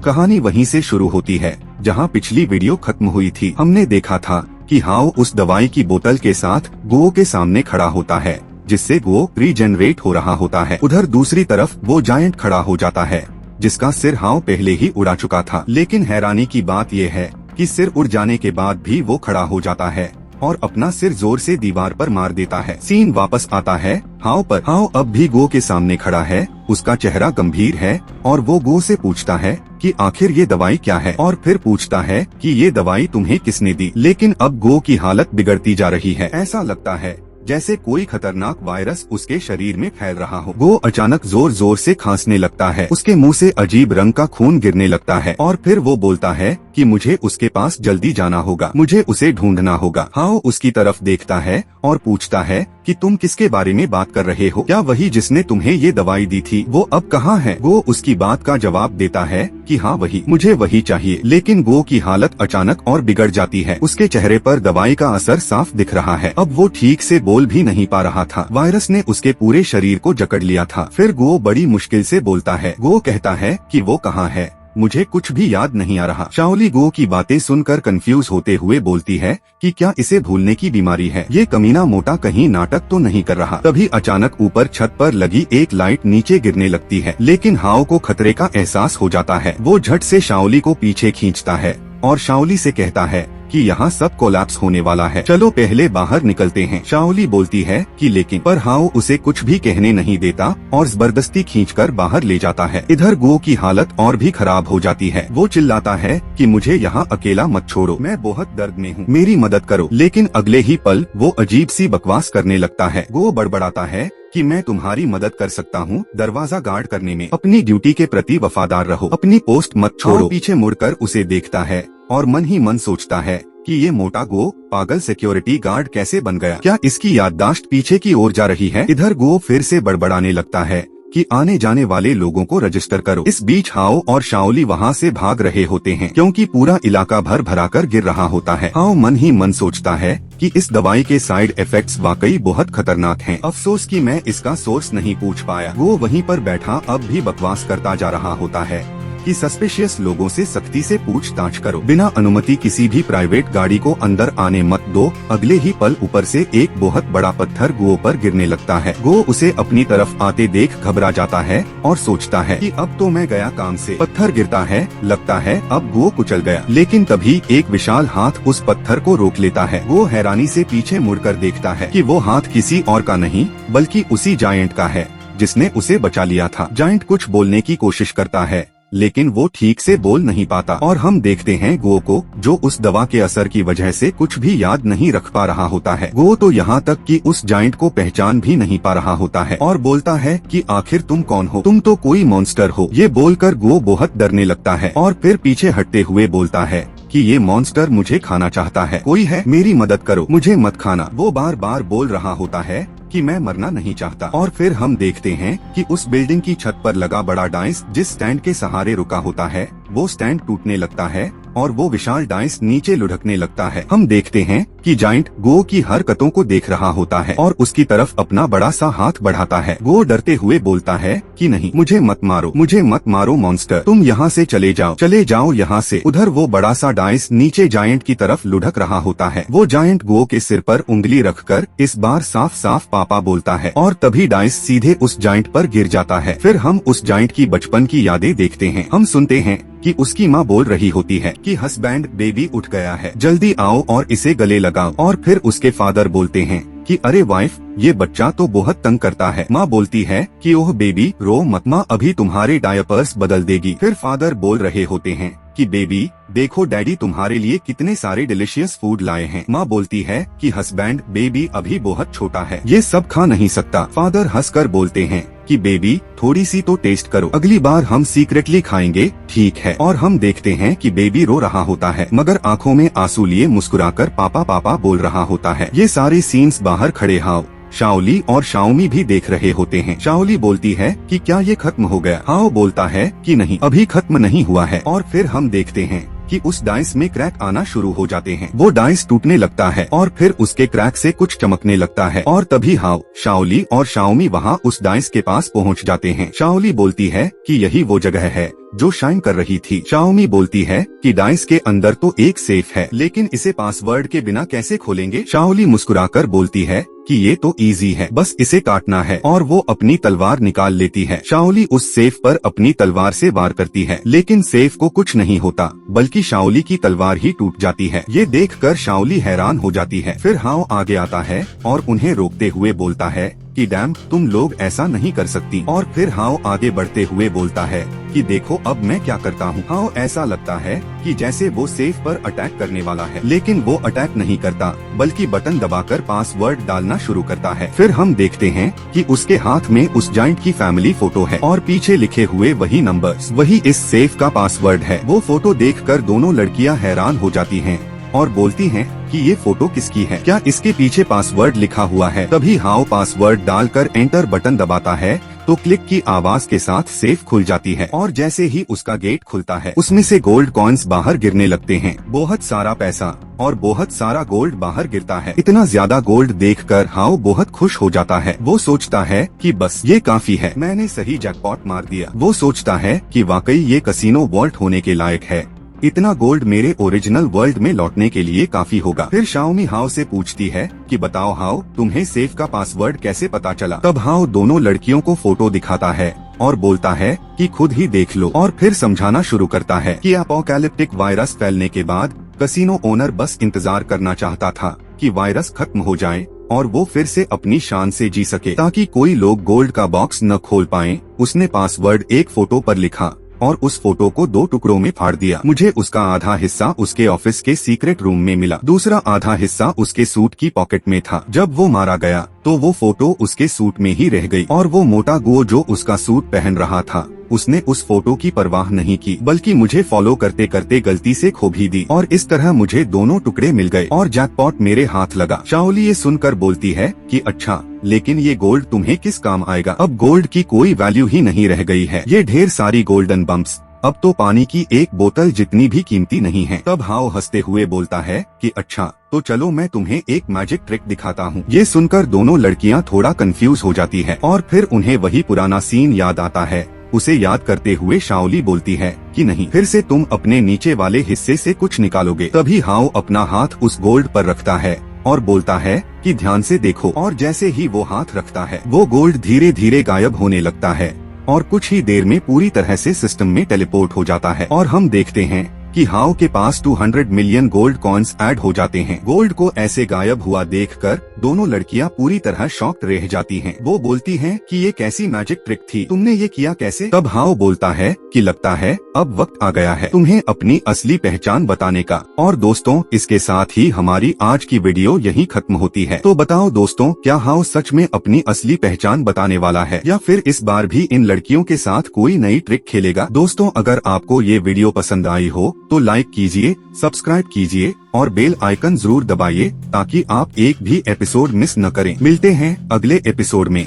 कहानी वहीं से शुरू होती है जहां पिछली वीडियो खत्म हुई थी। हमने देखा था कि हाओ उस दवाई की बोतल के साथ गुओ के सामने खड़ा होता है, जिससे गुओ रीजनरेट हो रहा होता है। उधर दूसरी तरफ वो जायंट खड़ा हो जाता है जिसका सिर हाओ पहले ही उड़ा चुका था। लेकिन हैरानी की बात यह है कि सिर उड़ जाने के बाद भी वो खड़ा हो जाता है और अपना सिर जोर से दीवार पर मार देता है। सीन वापस आता है हाओ पर। हाओ अब भी गो के सामने खड़ा है, उसका चेहरा गंभीर है और वो गो से पूछता है कि आखिर ये दवाई क्या है, और फिर पूछता है कि ये दवाई तुम्हें किसने दी। लेकिन अब गो की हालत बिगड़ती जा रही है। ऐसा लगता है जैसे कोई खतरनाक वायरस उसके शरीर में फैल रहा हो। गो अचानक जोर जोर से खांसने लगता है, उसके मुंह से अजीब रंग का खून गिरने लगता है और फिर वो बोलता है कि मुझे उसके पास जल्दी जाना होगा, मुझे उसे ढूंढना होगा। हाओ उसकी तरफ देखता है और पूछता है कि तुम किसके बारे में बात कर रहे हो? क्या वही जिसने तुम्हें ये दवाई दी थी? वो अब कहाँ है? गो उसकी बात का जवाब देता है कि हाँ वही, मुझे वही चाहिए। लेकिन गो की हालत अचानक और बिगड़ जाती है, उसके चेहरे पर दवाई का असर साफ दिख रहा है। अब वो ठीक से बोल भी नहीं पा रहा था, वायरस ने उसके पूरे शरीर को जकड़ लिया था। फिर गो बड़ी मुश्किल से बोलता है। गो कहता है कि वो कहाँ है, मुझे कुछ भी याद नहीं आ रहा। शाओली गो की बातें सुनकर कंफ्यूज होते हुए बोलती है कि क्या इसे भूलने की बीमारी है? ये कमीना मोटा कहीं नाटक तो नहीं कर रहा? तभी अचानक ऊपर छत पर लगी एक लाइट नीचे गिरने लगती है। लेकिन हाओ को खतरे का एहसास हो जाता है। वो झट से शाओली को पीछे खींचता है और शाओली से कहता है कि यहाँ सब कोलैप्स होने वाला है, चलो पहले बाहर निकलते हैं। शाओली बोलती है कि लेकिन, पर हाओ उसे कुछ भी कहने नहीं देता और जबरदस्ती खींचकर बाहर ले जाता है। इधर गो की हालत और भी खराब हो जाती है। वो चिल्लाता है कि मुझे यहाँ अकेला मत छोड़ो, मैं बहुत दर्द में हूँ, मेरी मदद करो। लेकिन अगले ही पल वो अजीब सी बकवास करने लगता है। गो बड़बड़ाता है कि मैं तुम्हारी मदद कर सकता हूँ दरवाजा गार्ड करने में, अपनी ड्यूटी के प्रति वफादार रहो, अपनी पोस्ट मत छोड़ो। पीछे मुड़कर उसे देखता है और मन ही मन सोचता है कि ये मोटा गो पागल सिक्योरिटी गार्ड कैसे बन गया? क्या इसकी याददाश्त पीछे की ओर जा रही है? इधर गो फिर से बड़बड़ाने लगता है कि आने जाने वाले लोगों को रजिस्टर करो। इस बीच हाओ और शाओली वहाँ से भाग रहे होते हैं क्योंकि पूरा इलाका भर भरा कर गिर रहा होता है। हाओ मन ही मन सोचता है कि इस दवाई के साइड इफेक्ट्स वाकई बहुत खतरनाक हैं। अफसोस कि मैं इसका सोर्स नहीं पूछ पाया। वो वहीं पर बैठा अब भी बकवास करता जा रहा होता है कि सस्पिशियस लोगों से सख्ती से पूछताछ करो, बिना अनुमति किसी भी प्राइवेट गाड़ी को अंदर आने मत दो। अगले ही पल ऊपर से एक बहुत बड़ा पत्थर गो पर गिरने लगता है। गो उसे अपनी तरफ आते देख घबरा जाता है और सोचता है कि अब तो मैं गया काम से। पत्थर गिरता है, लगता है अब गो कुचल गया। लेकिन तभी एक विशाल हाथ उस पत्थर को रोक लेता है। वो हैरानी से पीछे मुड़कर देखता है कि वो हाथ किसी और का नहीं बल्कि उसी जायंट का है जिसने उसे बचा लिया था। जायंट कुछ बोलने की कोशिश करता है लेकिन वो ठीक से बोल नहीं पाता और हम देखते हैं गो को, जो उस दवा के असर की वजह से कुछ भी याद नहीं रख पा रहा होता है। गो तो यहाँ तक कि उस जायंट को पहचान भी नहीं पा रहा होता है और बोलता है कि आखिर तुम कौन हो? तुम तो कोई मॉन्स्टर हो। ये बोलकर गो बहुत डरने लगता है और फिर पीछे हटते हुए बोलता है कि ये मॉन्स्टर मुझे खाना चाहता है, कोई है मेरी मदद करो, मुझे मत खाना। वो बार बार बोल रहा होता है कि मैं मरना नहीं चाहता। और फिर हम देखते हैं कि उस बिल्डिंग की छत पर लगा बड़ा डाइस जिस स्टैंड के सहारे रुका होता है, वो स्टैंड टूटने लगता है और वो विशाल डाइस नीचे लुढ़कने लगता है। हम देखते हैं कि जायंट गो की हरकतों को देख रहा होता है और उसकी तरफ अपना बड़ा सा हाथ बढ़ाता है। गो डरते हुए बोलता है कि नहीं, मुझे मत मारो, मुझे मत मारो मॉन्स्टर, तुम यहाँ से चले जाओ यहाँ से। उधर वो बड़ा सा डाइस नीचे जायंट की तरफ लुढ़क रहा होता है। वो जायंट गो के सिर पर उंगली रखकर इस बार साफ साफ पापा बोलता है और तभी डाइस सीधे उस जायंट पर गिर जाता है। फिर हम उस जायंट की बचपन की यादें देखते हैं। हम सुनते हैं कि उसकी माँ बोल रही होती है कि हस्बैंड बेबी उठ गया है, जल्दी आओ और इसे गले लगाओ। और फिर उसके फादर बोलते हैं कि अरे वाइफ, ये बच्चा तो बहुत तंग करता है। माँ बोलती है कि ओह बेबी रो मत, माँ अभी तुम्हारे डायपर्स बदल देगी। फिर फादर बोल रहे होते हैं कि बेबी देखो डैडी तुम्हारे लिए कितने सारे डिलीशियस फूड लाए हैं। माँ बोलती है कि हस्बैंड बेबी अभी बहुत छोटा है, ये सब खा नहीं सकता। फादर हंसकर बोलते हैं कि बेबी थोड़ी सी तो टेस्ट करो, अगली बार हम सीक्रेटली खाएंगे, ठीक है? और हम देखते हैं कि बेबी रो रहा होता है मगर आंखों में आंसू लिए मुस्कुराकर पापा पापा बोल रहा होता है। ये सारे सीन्स बाहर खड़े हाओ, शाओली और शाओमी भी देख रहे होते हैं। शाओली बोलती है कि क्या ये खत्म हो गया? हाओ बोलता है कि नहीं, अभी खत्म नहीं हुआ है। और फिर हम देखते हैं कि उस डाइस में क्रैक आना शुरू हो जाते हैं। वो डाइस टूटने लगता है और फिर उसके क्रैक से कुछ चमकने लगता है और तभी हाओ, शाओली और शाओमी वहाँ उस डाइस के पास पहुँच जाते हैं। शाओली बोलती है कि यही वो जगह है जो शाइन कर रही थी। शाओमी बोलती है कि डाइस के अंदर तो एक सेफ है, लेकिन इसे पासवर्ड के बिना कैसे खोलेंगे। शाओली मुस्कुराकर बोलती है कि ये तो इजी है, बस इसे काटना है, और वो अपनी तलवार निकाल लेती है। शाओली उस सेफ पर अपनी तलवार से वार करती है, लेकिन सेफ को कुछ नहीं होता, बल्कि शाओली की तलवार ही टूट जाती है। ये देखकर शाओली हैरान हो जाती है। फिर हाओ आगे आता है और उन्हें रोकते हुए बोलता है कि डैम, तुम लोग ऐसा नहीं कर सकती। और फिर हाओ आगे बढ़ते हुए बोलता है कि देखो अब मैं क्या करता हूँ। हाओ ऐसा लगता है कि जैसे वो सेफ पर अटैक करने वाला है, लेकिन वो अटैक नहीं करता, बल्कि बटन दबाकर पासवर्ड डालना शुरू करता है। फिर हम देखते हैं कि उसके हाथ में उस जाइंट की फैमिली फोटो है और पीछे लिखे हुए वही नंबर्स, वही इस सेफ का पासवर्ड है। वो फोटो देखकर दोनों लड़कियां हैरान हो जाती हैं और बोलती हैं कि ये फोटो किसकी है, क्या इसके पीछे पासवर्ड लिखा हुआ है। तभी हाओ पासवर्ड डालकर एंटर बटन दबाता है तो क्लिक की आवाज के साथ सेफ खुल जाती है, और जैसे ही उसका गेट खुलता है उसमें से गोल्ड कॉइन्स बाहर गिरने लगते हैं। बहुत सारा पैसा और बहुत सारा गोल्ड बाहर गिरता है। इतना ज्यादा गोल्ड देखकर हाओ बहुत खुश हो जाता है। वो सोचता है कि बस ये काफी है, मैंने सही जैकपॉट मार दिया। वो सोचता है कि वाकई ये कसिनो वॉल्ट होने के लायक है, इतना गोल्ड मेरे ओरिजिनल वर्ल्ड में लौटने के लिए काफी होगा। फिर शाओमी हाओ से पूछती है कि बताओ हाओ, तुम्हें सेफ का पासवर्ड कैसे पता चला। तब हाओ दोनों लड़कियों को फोटो दिखाता है और बोलता है कि खुद ही देख लो, और फिर समझाना शुरू करता है कि अपोकैलिप्टिक वायरस फैलने के बाद कसिनो ओनर बस इंतजार करना चाहता था कि वायरस खत्म हो जाए और वो फिर से अपनी शान से जी सके, ताकि कोई लोग गोल्ड का बॉक्स न खोल पाए। उसने पासवर्ड एक फोटो पर लिखा और उस फोटो को 2 टुकड़ों में फाड़ दिया। मुझे उसका आधा हिस्सा उसके ऑफिस के सीक्रेट रूम में मिला, दूसरा आधा हिस्सा उसके सूट की पॉकेट में था। जब वो मारा गया तो वो फोटो उसके सूट में ही रह गई, और वो मोटा गुओ जो उसका सूट पहन रहा था उसने उस फोटो की परवाह नहीं की, बल्कि मुझे फॉलो करते करते गलती से खो भी दी, और इस तरह मुझे दोनों टुकड़े मिल गए और जैकपॉट मेरे हाथ लगा। शाओली ये सुनकर बोलती है कि अच्छा, लेकिन ये गोल्ड तुम्हें किस काम आएगा। अब गोल्ड की कोई वैल्यू ही नहीं रह गई है। ये ढेर सारी गोल्डन बम्प्स अब तो पानी की एक बोतल जितनी भी कीमती नहीं है। तब हाओ हंसते हुए बोलता है कि अच्छा, तो चलो मैं तुम्हें एक मैजिक ट्रिक दिखाता हूँ। ये सुनकर दोनों लड़कियाँ थोड़ा कंफ्यूज हो जाती है और फिर उन्हें वही पुराना सीन याद आता है। उसे याद करते हुए शाओली बोलती है कि नहीं, फिर से तुम अपने नीचे वाले हिस्से से कुछ निकालोगे। तभी हाओ अपना हाथ उस गोल्ड पर रखता है और बोलता है कि ध्यान से देखो, और जैसे ही वो हाथ रखता है वो गोल्ड धीरे धीरे गायब होने लगता है और कुछ ही देर में पूरी तरह से सिस्टम में टेलीपोर्ट हो जाता है। और हम देखते हैं कि हाओ के पास 200 मिलियन गोल्ड कॉइन्स ऐड हो जाते हैं। गोल्ड को ऐसे गायब हुआ देखकर दोनों लड़कियां पूरी तरह शॉक्ड रह जाती हैं। वो बोलती हैं कि ये कैसी मैजिक ट्रिक थी, तुमने ये किया कैसे। तब हाओ बोलता है कि लगता है अब वक्त आ गया है तुम्हें अपनी असली पहचान बताने का। और दोस्तों, इसके साथ ही हमारी आज की वीडियो यहीं खत्म होती है। तो बताओ दोस्तों, क्या हाओ सच में अपनी असली पहचान बताने वाला है, या फिर इस बार भी इन लड़कियों के साथ कोई नई ट्रिक खेलेगा। दोस्तों, अगर आपको ये वीडियो पसंद आई हो तो लाइक कीजिए, सब्सक्राइब कीजिए और बेल आइकन जरूर दबाइए, ताकि आप एक भी एपिसोड मिस न करें। मिलते हैं अगले एपिसोड में।